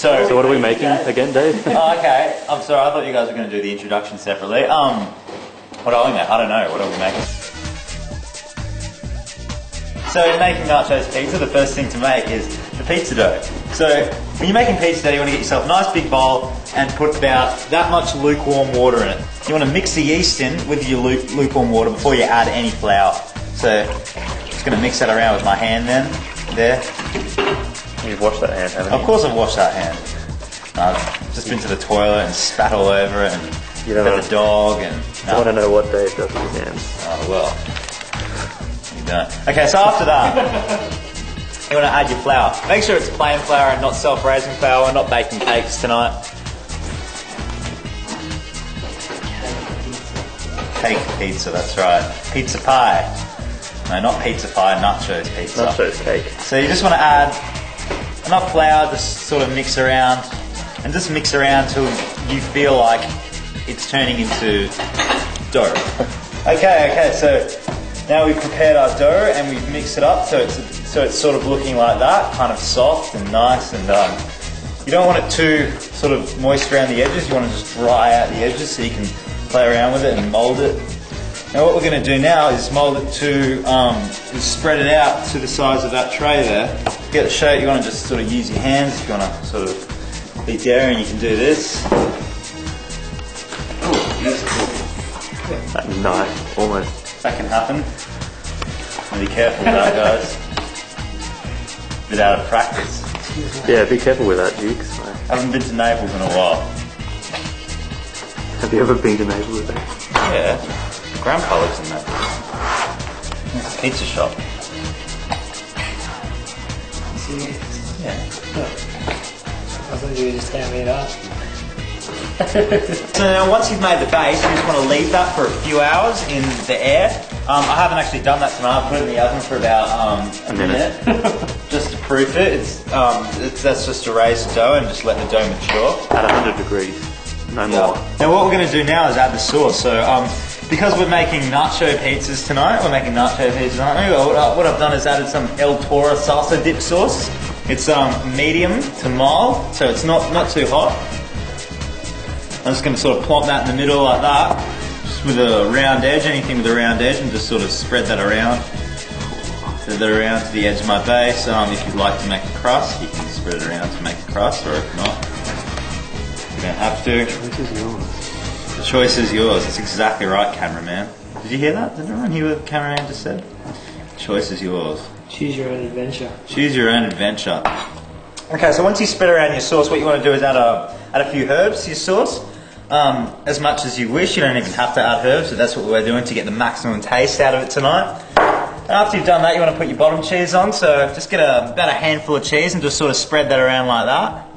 So what are we making again, Dave? Oh, okay. I'm sorry, I thought you guys were going to do the introduction separately. What are we making? I don't know. What are we making? So making nachos pizza, the first thing to make is the pizza dough. So when you're making pizza dough, you want to get yourself a nice big bowl and put about that much lukewarm water in it. You want to mix the yeast in with your lukewarm water before you add any flour. So just going to mix that around with my hand then. There. You've washed that hand, haven't you? Of course I've washed that hand. I've just been to the toilet and spat all over it and fed the dog and... I want to know what Dave does with his hands. Oh, well. You don't. Okay, so after that, you want to add your flour. Make sure it's plain flour and not self-raising flour. We're not baking cakes tonight. Cake pizza, that's right. Pizza pie. No, not pizza pie, nachos pizza. Nachos cake. So you just want to add enough flour, just sort of mix around, and just mix around till you feel like it's turning into dough. Okay, so now we've prepared our dough and we've mixed it up so it's sort of looking like that, kind of soft and nice, and you don't want it too sort of moist around the edges. You want to just dry out the edges so you can play around with it and mould it. Now what we're going to do now is mould it to, is spread it out to the size of that tray there. To get the shape, you want to just sort of use your hands. If you want to sort of be daring, you can do this. That knife, almost. That can happen. Be careful with that, guys. A bit out of practice. Yeah, be careful with that, Dukes. I haven't been to Naples in a while. Have you ever been to Naples with that? Yeah. Grandpa lives in Naples. It's a pizza shop. Yeah. I thought you were just telling me that. So now once you've made the base, you just want to leave that for a few hours in the air. I haven't actually done that tonight. I put it in the oven for about a minute just to proof it. That's just to raise the dough and just let the dough mature. At 100 degrees, no more. Now what we're going to do now is add the sauce. So because we're making nacho pizzas tonight, aren't we? What I've done is added some El Toro salsa dip sauce. It's medium to mild, so it's not too hot. I'm just going to sort of plop that in the middle like that, just with a round edge, anything with a round edge, and just sort of spread that around. Spread that around to the edge of my base. If you'd like to make a crust, you can spread it around to make a crust, or if not, you don't have to. The choice is yours. The choice is yours. That's exactly right, cameraman. Did you hear that? Did everyone hear what the cameraman just said? The choice is yours. Choose your own adventure. Choose your own adventure. Okay, so once you spread around your sauce, what you want to do is add a few herbs to your sauce. As much as you wish. You don't even have to add herbs, but that's what we're doing to get the maximum taste out of it tonight. And after you've done that, you want to put your bottom cheese on. So just get about a handful of cheese and just sort of spread that around like that.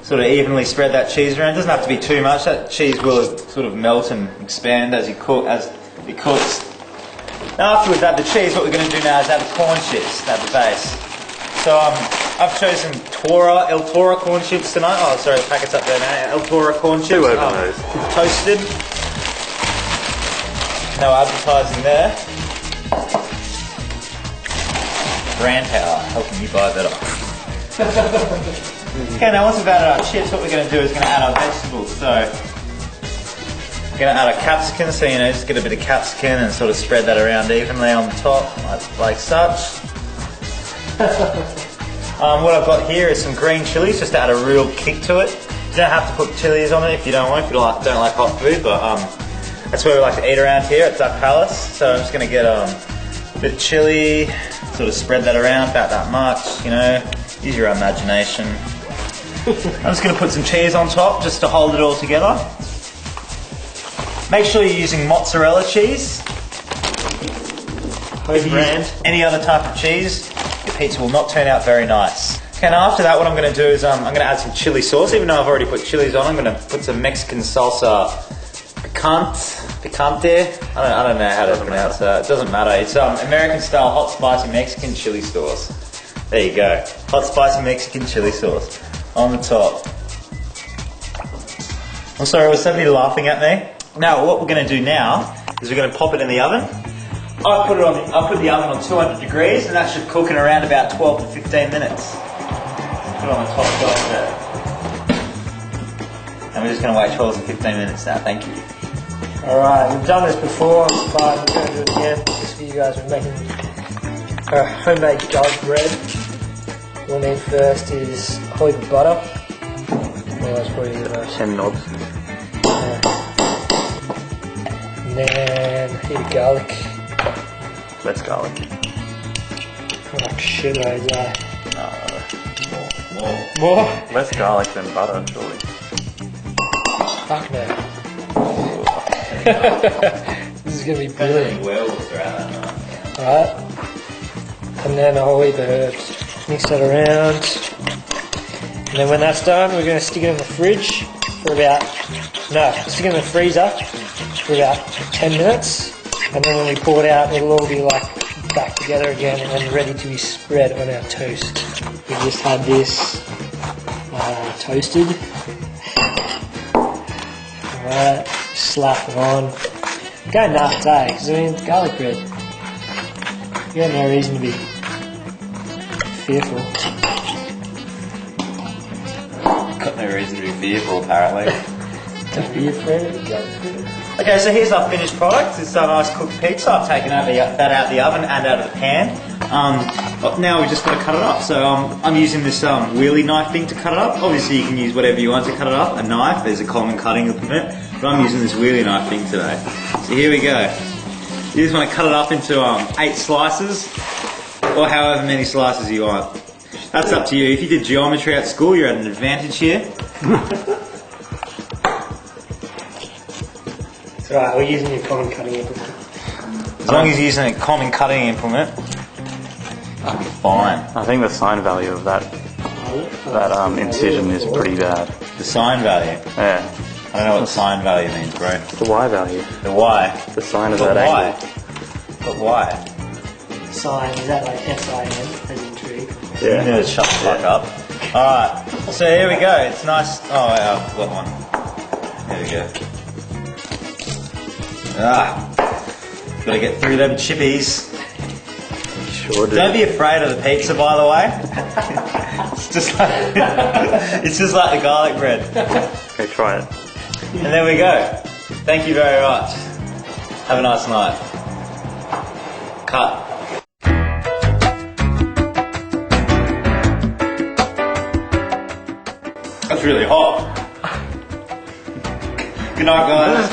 Sort of evenly spread that cheese around. It doesn't have to be too much. That cheese will sort of melt and expand as it cooks. Now after we've added the cheese, what we're going to do now is add the corn chips at the base. So I've chosen El Toro corn chips tonight. Oh, sorry, the packet's up there now. El Toro corn chips. Two over those. Toasted. No advertising there. Brand power, helping you buy better. Okay, now once we've added our chips, what we're going to do is going to add our vegetables. So we're going to add our capsicum, so just get a bit of capsicum and sort of spread that around evenly on the top, like such. What I've got here is some green chilies, just to add a real kick to it. You don't have to put chilies on it if you don't want, if you don't like hot food, but that's what we like to eat around here at Duck Palace. So I'm just going to get a bit of chili, sort of spread that around about that much, use your imagination. I'm just going to put some cheese on top just to hold it all together. Make sure you're using mozzarella cheese. If you use any other type of cheese, your pizza will not turn out very nice. Okay, now after that, what I'm going to do is I'm going to add some chili sauce. Even though I've already put chilies on, I'm going to put some Mexican salsa picante. I don't know how to pronounce that. It doesn't matter. It's American style hot spicy Mexican chili sauce. There you go. Hot spicy Mexican chili sauce on the top. I'm sorry, was somebody laughing at me? Now, what we're going to do now is we're going to pop it in the oven. I put the oven on 200 degrees, and that should cook in around about 12 to 15 minutes. it on the top shelf there. And we're just going to wait 12 to 15 minutes now, thank you. Alright, we've done this before, but we're going to do it again. Just for you guys, we're making homemade garlic bread. What we'll need first is a whole heap of butter. Otherwise, probably 10 knobs. And then a heap of garlic. Less garlic. Like shitloads, eh? More. More? Less garlic than butter, surely. Fuck no. This is going to be brilliant. Werewolves are out that night. Alright. And then a whole heap of herbs. Mix that around. And then when that's done, we're going to stick it in the fridge for about... No, stick it in the freezer for about 10 minutes. And then when we pour it out, it'll all be like back together again and ready to be spread on our toast. We just had this toasted. Alright, slap it on. Go nuts, eh? Because I mean, garlic bread. You have no reason to be fearful. Got no reason to be fearful, apparently. Don't be afraid of the garlic bread. Okay, so here's our finished product. It's a nice cooked pizza. I've taken that out of the oven and out of the pan. Now we've just got to cut it up. So I'm using this wheelie knife thing to cut it up. Obviously you can use whatever you want to cut it up. A knife, there's a common cutting implement. But I'm using this wheelie knife thing today. So here we go. You just want to cut it up into 8 slices, or however many slices you want. That's up to you. If you did geometry at school, you're at an advantage here. It's alright, we're using your common cutting implement. As long as you're using a common cutting implement, that'll be fine. I think the sign value of that incision is pretty bad. The sign value. Yeah. I don't know what the sign value means, bro. The Y value. The Y. The sign of But that why? angle. But why? Sign, is that like S-I-N, as in tree? You need to shut the fuck up. Alright, so here we go. It's nice. Oh, wait, I've got one. There we go. Gotta get through them chippies. Sure do. Don't be afraid of the pizza, by the way. It's just like the garlic bread. Okay, try it. And there we go. Thank you very much. Have a nice night. Cut. That's really hot. Good night, guys.